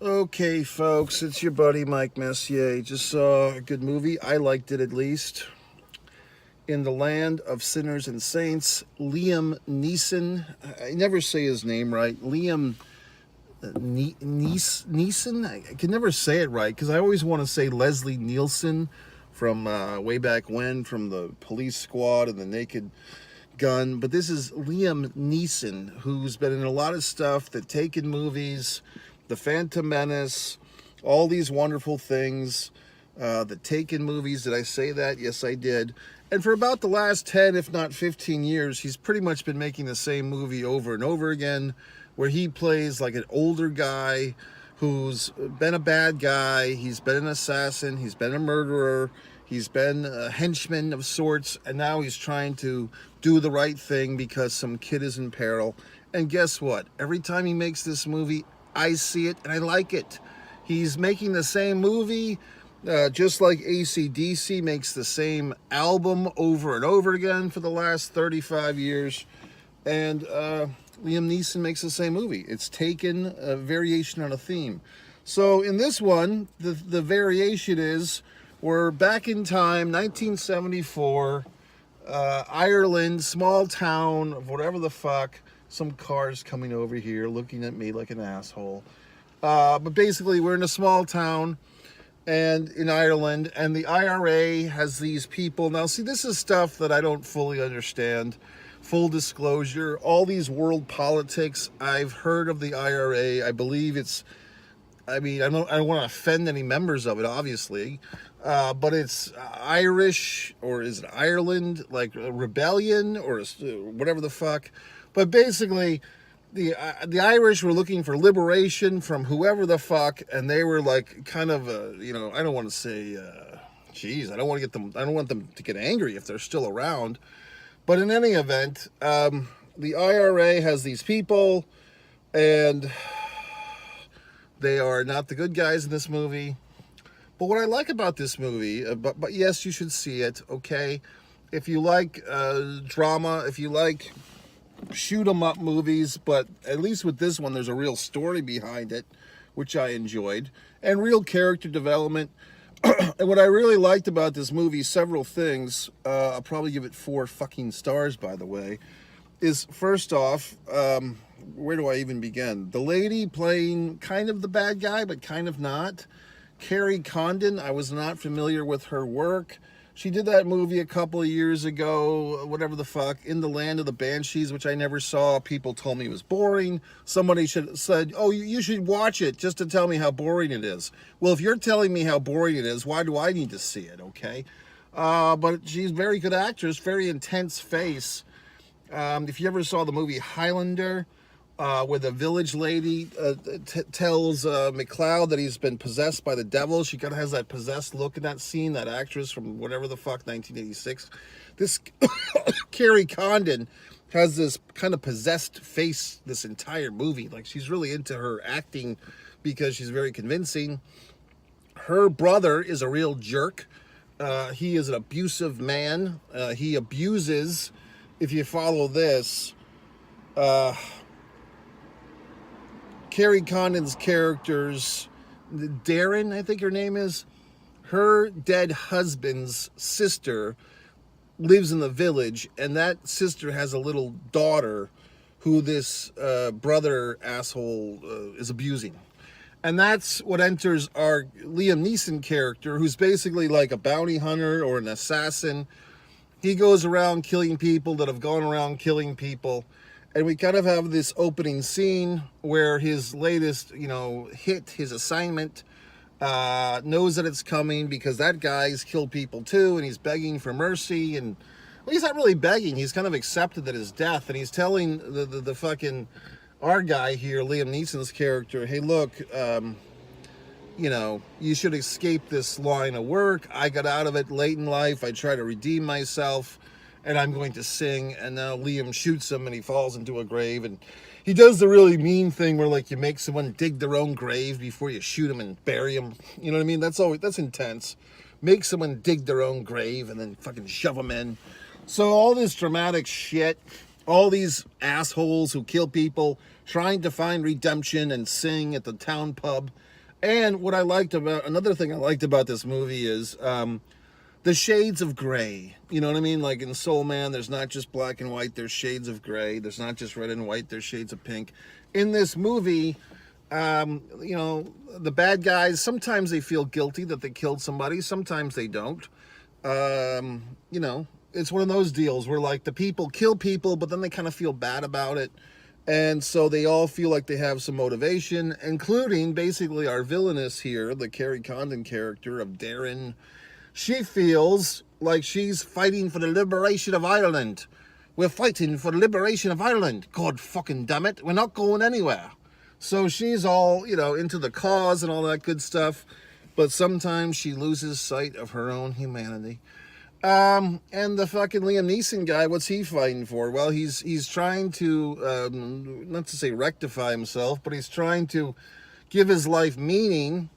Okay, folks, it's your buddy Mike Messier. Just saw a good movie. I liked it at least. In the Land of Sinners and Saints, Liam Neeson. I never say his name right. Liam Neeson. I can never say it right because I always want to say Leslie Nielsen from way back when, from the Police Squad and the Naked Gun. But this is Liam Neeson, who's been in a lot of stuff, the Taken movies, The Phantom Menace, all these wonderful things. The Taken movies, did I say that? Yes, I did. And for about the last 10, if not 15 years, he's pretty much been making the same movie over and over again, where he plays like an older guy who's been a bad guy. He's been an assassin. He's been a murderer. He's been a henchman of sorts. And now he's trying to do the right thing because some kid is in peril. And guess what? Every time he makes this movie, I see it and I like it. He's making the same movie. Just like AC/DC makes the same album over and over again for the last 35 years. And Liam Neeson makes the same movie. It's taken a variation on a theme. So in this one, the variation is we're back in time, 1974, Ireland, small town, whatever the fuck. Some cars coming over here looking at me like an asshole. But basically, we're in a small town and in Ireland, and the IRA has these people. Now, see, this is stuff that I don't fully understand. Full disclosure, all these world politics, I've heard of the IRA. I believe I don't want to offend any members of it, obviously, but it's Irish, or is it Ireland, like a rebellion, or whatever the fuck. But basically, the Irish were looking for liberation from whoever the fuck, and they were like kind of I don't want to say, I don't want them to get angry if they're still around. But in any event, the IRA has these people, and they are not the good guys in this movie. But what I like about this movie, but yes, you should see it, okay? If you like drama, if you like shoot 'em up movies, but at least with this one there's a real story behind it, which I enjoyed, and real character development. And what I really liked about this movie, several things, I'll probably give it 4 fucking stars, by the way, is first off, where do I even begin? The lady playing kind of the bad guy, but kind of not. Carrie Condon, I was not familiar with her work. She did that movie a couple of years ago, whatever the fuck, In the Land of the Banshees, which I never saw. People told me it was boring. Somebody said, oh, you should watch it just to tell me how boring it is. Well, if you're telling me how boring it is, why do I need to see it, okay? But she's a very good actress, very intense face. If you ever saw the movie Highlander, where the village lady tells McLeod that he's been possessed by the devil. She kind of has that possessed look in that scene, that actress from whatever the fuck, 1986. This Carrie Condon has this kind of possessed face this entire movie. Like, she's really into her acting because she's very convincing. Her brother is a real jerk. He is an abusive man. He abuses, if you follow this, Carrie Condon's character's, Darren, I think her name is, her dead husband's sister lives in the village, and that sister has a little daughter who this brother asshole is abusing. And that's what enters our Liam Neeson character, who's basically like a bounty hunter or an assassin. He goes around killing people that have gone around killing people. And we kind of have this opening scene where his latest, hit, his assignment, knows that it's coming because that guy's killed people too, and he's begging for mercy. And well, he's not really begging. He's kind of accepted that his death, and he's telling the fucking, our guy here, Liam Neeson's character, hey, look, you should escape this line of work. I got out of it late in life. I try to redeem myself, and I'm going to sing. And now Liam shoots him and he falls into a grave, and he does the really mean thing where, like, you make someone dig their own grave before you shoot them and bury them. You know what I mean? That's intense. Make someone dig their own grave and then fucking shove them in. So all this dramatic shit, all these assholes who kill people trying to find redemption and sing at the town pub. And what I liked about, another thing I liked about this movie is the shades of gray. You know what I mean? Like in Soul Man, there's not just black and white, there's shades of gray. There's not just red and white, there's shades of pink. In this movie, you know, the bad guys, sometimes they feel guilty that they killed somebody, sometimes they don't. You know, it's one of those deals where like the people kill people, but then they kind of feel bad about it. And so they all feel like they have some motivation, including basically our villainess here, the Carrie Condon character of Darren. She feels like she's fighting for the liberation of Ireland. We're fighting for the liberation of Ireland. God fucking damn it. We're not going anywhere. So she's all, you know, into the cause and all that good stuff. But sometimes she loses sight of her own humanity. And the fucking Liam Neeson guy, what's he fighting for? Well, he's trying to, not to say rectify himself, but he's trying to give his life meaning.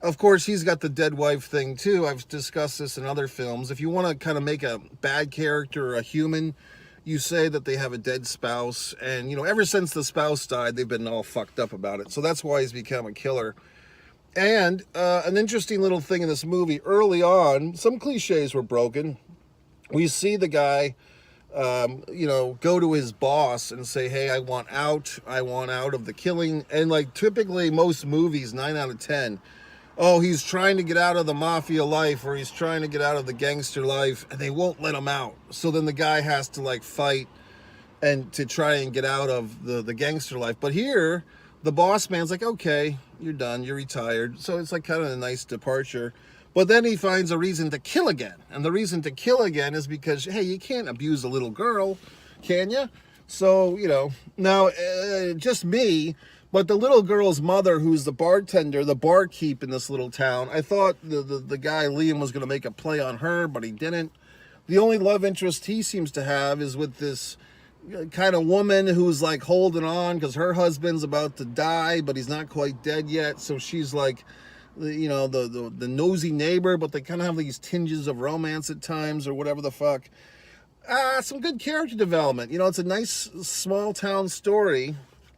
Of course, he's got the dead wife thing too. I've discussed this in other films. If you want to kind of make a bad character a human, you say that they have a dead spouse. And, you know, ever since the spouse died, they've been all fucked up about it. So that's why he's become a killer. And an interesting little thing in this movie, early on, some cliches were broken. We see the guy, you know, go to his boss and say, hey, I want out of the killing. And like typically most movies, 9 out of 10, oh, he's trying to get out of the mafia life or he's trying to get out of the gangster life and they won't let him out. So then the guy has to like fight and to try and get out of the gangster life. But here, the boss man's like, okay, you're done, you're retired. So it's like kind of a nice departure. But then he finds a reason to kill again. And the reason to kill again is because, hey, you can't abuse a little girl, can you? So, you know, now, just me, but the little girl's mother, who's the bartender, the barkeep in this little town, I thought the guy, Liam, was going to make a play on her, but he didn't. The only love interest he seems to have is with this kind of woman who's like holding on because her husband's about to die, but he's not quite dead yet. So she's like, you know, the nosy neighbor, but they kind of have these tinges of romance at times or whatever the fuck. Some good character development. You know, it's a nice small town story.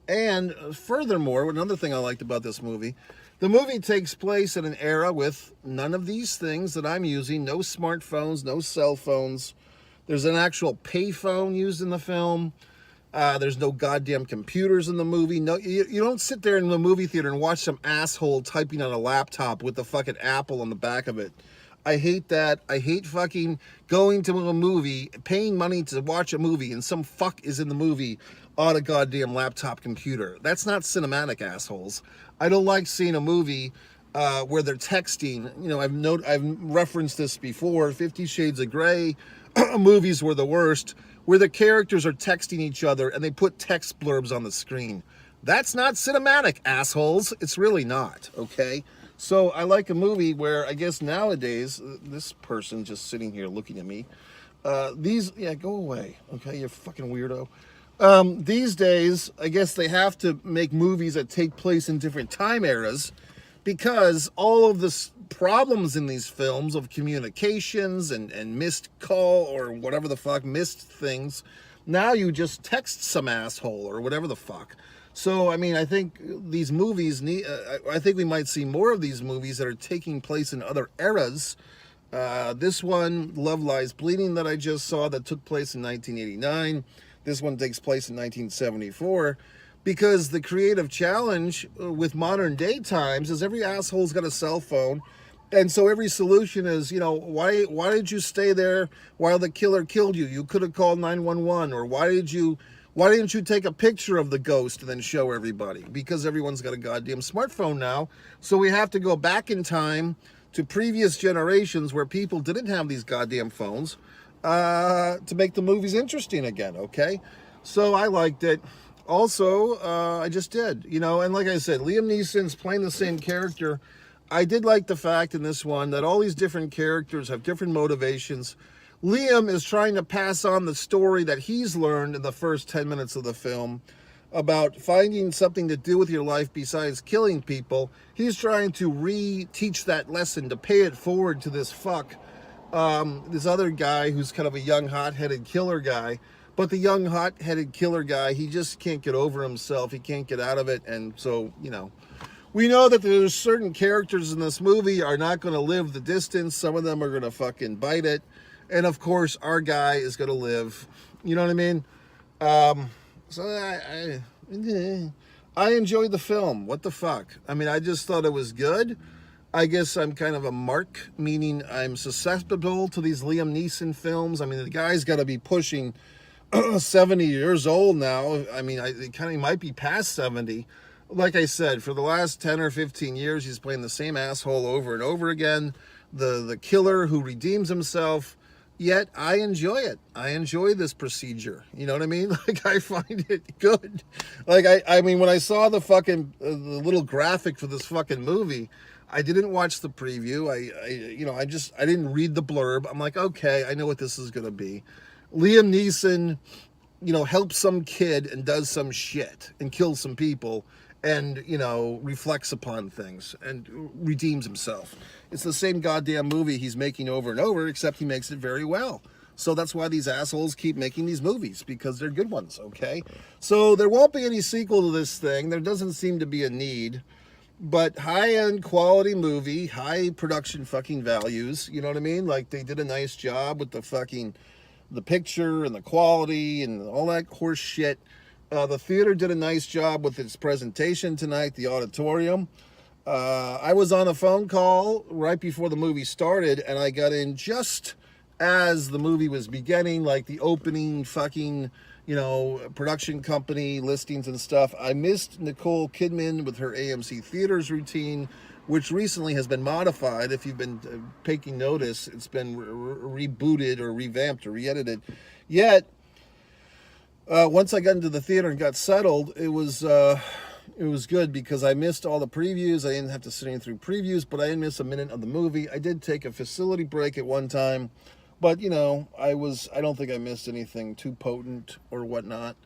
And furthermore, another thing I liked about this movie, the movie takes place in an era with none of these things that I'm using. No smartphones, no cell phones. There's an actual payphone used in the film. There's no goddamn computers in the movie. No, you don't sit there in the movie theater and watch some asshole typing on a laptop with the fucking Apple on the back of it. I hate that. I hate fucking going to a movie, paying money to watch a movie, and some fuck is in the movie on a goddamn laptop computer. That's not cinematic, assholes. I don't like seeing a movie where they're texting. You know, I've referenced this before. 50 Shades of Grey. Movies were the worst, where the characters are texting each other and they put text blurbs on the screen. That's not cinematic, assholes. It's really not, okay? So I like a movie where I guess nowadays, this person just sitting here looking at me, yeah, go away, okay, you fucking weirdo. These days, I guess they have to make movies that take place in different time eras because all of the problems in these films of communications and missed call or whatever the fuck, missed things, now you just text some asshole or whatever the fuck. So, I mean, I think these movies need, I think we might see more of these movies that are taking place in other eras. This one, Love Lies Bleeding, that I just saw, that took place in 1989. This one takes place in 1974. Because the creative challenge with modern day times is every asshole's got a cell phone. And so every solution is, you know, why did you stay there while the killer killed you? You could have called 911. Or why didn't you take a picture of the ghost and then show everybody? Because everyone's got a goddamn smartphone now. So we have to go back in time to previous generations where people didn't have these goddamn phones to make the movies interesting again, okay? So I liked it. Also, I just did, you know, and like I said, Liam Neeson's playing the same character. I did like the fact in this one that all these different characters have different motivations. Liam is trying to pass on the story that he's learned in the first 10 minutes of the film about finding something to do with your life besides killing people. He's trying to re-teach that lesson, to pay it forward to this fuck, this other guy who's kind of a young, hot-headed killer guy. But the young, hot-headed killer guy, he just can't get over himself. He can't get out of it. And so, you know, We know that there's certain characters in this movie are not going to live the distance. Some of them are going to fucking bite it. And of course, our guy is going to live. You know what I mean? So I enjoyed the film. What the fuck? I mean, I just thought it was good. I guess I'm kind of a mark, meaning I'm susceptible to these Liam Neeson films. I mean, the guy's got to be pushing 70 years old now. I mean, it kind of might be past 70. Like I said, for the last 10 or 15 years, he's playing the same asshole over and over again. The killer who redeems himself. Yet I enjoy it. I enjoy this procedure. You know what I mean? Like, I find it good. Like, I mean, when I saw the fucking the little graphic for this fucking movie, I didn't watch the preview. I didn't read the blurb. I'm like, okay, I know what this is gonna be. Liam Neeson, helps some kid and does some shit and kills some people and, reflects upon things and redeems himself. It's the same goddamn movie he's making over and over, except he makes it very well. So that's why these assholes keep making these movies, because they're good ones, okay? So there won't be any sequel to this thing. There doesn't seem to be a need. But high-end quality movie, high production fucking values, you know what I mean? Like, they did a nice job with the picture and the quality and all that horse shit. The theater did a nice job with its presentation tonight, the auditorium. I was on a phone call right before the movie started, and I got in just as the movie was beginning, like the opening fucking, production company listings and stuff. I missed Nicole Kidman with her AMC Theaters routine, which recently has been modified. If you've been taking notice, it's been rebooted or revamped or re-edited. Yet, once I got into the theater and got settled, it was good because I missed all the previews. I didn't have to sit in through previews, but I didn't miss a minute of the movie. I did take a facility break at one time, but I don't think I missed anything too potent or whatnot.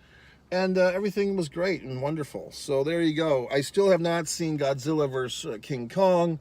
And everything was great and wonderful. So there you go. I still have not seen Godzilla vs. King Kong.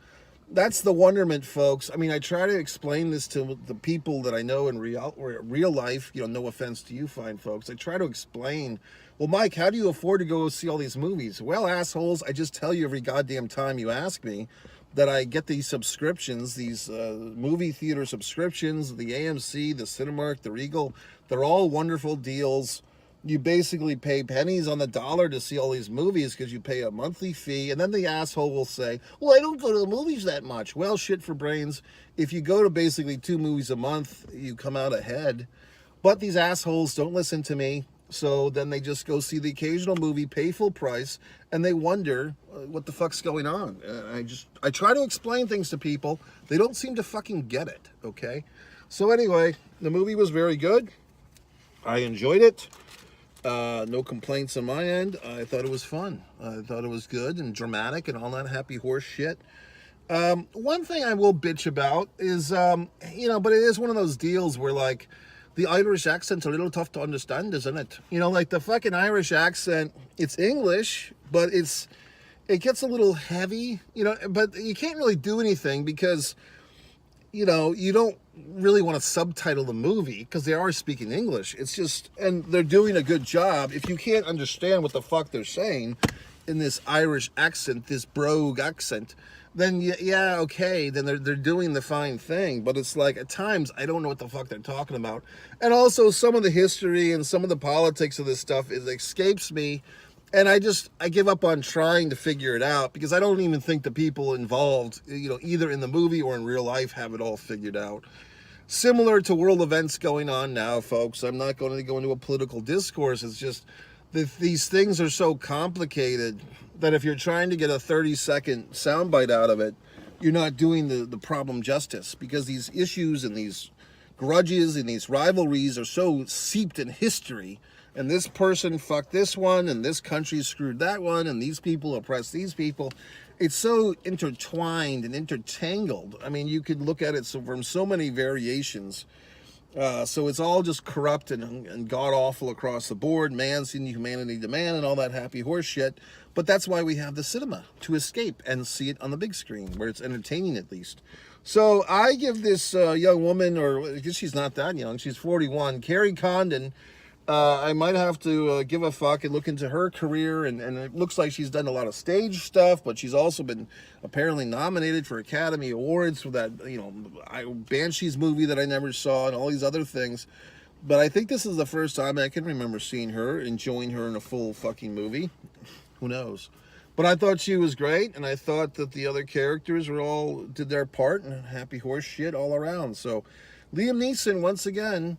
That's the wonderment, folks. I mean, I try to explain this to the people that I know in real life. No offense to you fine folks. I try to explain, well, Mike, how do you afford to go see all these movies? Well, assholes, I just tell you every goddamn time you ask me that I get these subscriptions, these movie theater subscriptions, the AMC, the Cinemark, the Regal. They're all wonderful deals. You basically pay pennies on the dollar to see all these movies because you pay a monthly fee. And then the asshole will say, well, I don't go to the movies that much. Well, shit for brains. If you go to basically 2 movies a month, you come out ahead. But these assholes don't listen to me. So then they just go see the occasional movie, pay full price, and they wonder what the fuck's going on. I try to explain things to people. They don't seem to fucking get it, okay? So anyway, the movie was very good. I enjoyed it. No complaints on my end. I thought it was fun. I thought it was good and dramatic and all that happy horse shit. One thing I will bitch about is, but it is one of those deals where, like, the Irish accent's a little tough to understand, isn't it? Like the fucking Irish accent, it's English, but it gets a little heavy, but you can't really do anything because, you don't really want to subtitle the movie because they are speaking English. It's just, and they're doing a good job. If you can't understand what the fuck they're saying in this Irish accent, this brogue accent, then yeah, okay, then they're doing the fine thing. But it's like, at times, I don't know what the fuck they're talking about. And also, some of the history and some of the politics of this stuff, it escapes me. And I give up on trying to figure it out because I don't even think the people involved, either in the movie or in real life, have it all figured out. Similar to world events going on now, folks. I'm not going to go into a political discourse. It's just that these things are so complicated that if you're trying to get a 30-second soundbite out of it, you're not doing the problem justice, because these issues and these grudges and these rivalries are so seeped in history. And this person fucked this one, and this country screwed that one, and these people oppressed these people. It's so intertwined and intertangled. I mean, you could look at it from so many variations. So it's all just corrupt and god-awful across the board. Man's inhumanity to man and all that happy horse shit. But that's why we have the cinema, to escape and see it on the big screen, where it's entertaining at least. So I give this young woman, or I guess she's not that young, she's 41, Carrie Condon, I might have to give a fuck and look into her career, and it looks like she's done a lot of stage stuff, but she's also been apparently nominated for Academy Awards for that, Banshees movie that I never saw, and all these other things. But I think this is the first time I can remember seeing her, enjoying her in a full fucking movie. Who knows? But I thought she was great, and I thought that the other characters were all did their part, and happy horse shit all around. So, Liam Neeson once again,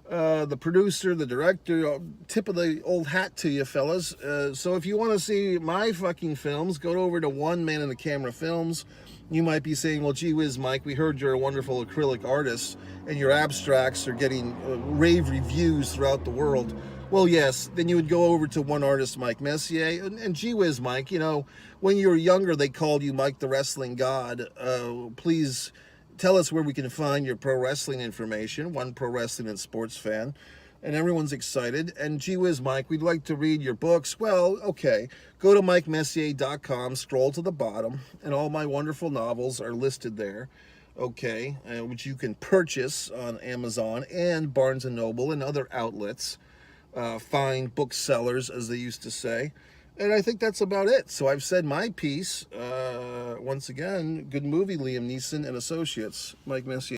the producer, the director, tip of the old hat to you, fellas. So if you want to see my fucking films, go over to One Man in the Camera Films. You might be saying, well, gee whiz, Mike, we heard you're a wonderful acrylic artist and your abstracts are getting rave reviews throughout the world. Well, yes, then you would go over to one artist, Mike Messier, and gee whiz, Mike, when you were younger, they called you Mike the Wrestling God. Please tell us where we can find your pro wrestling information. One Pro Wrestling and Sports fan. And everyone's excited. And gee whiz, Mike, we'd like to read your books. Well, okay. Go to MikeMessier.com, scroll to the bottom, and all my wonderful novels are listed there. Okay, which you can purchase on Amazon and Barnes & Noble and other outlets. Fine booksellers, as they used to say. And I think that's about it. So I've said my piece. Once again, good movie, Liam Neeson and Associates. Mike Messier.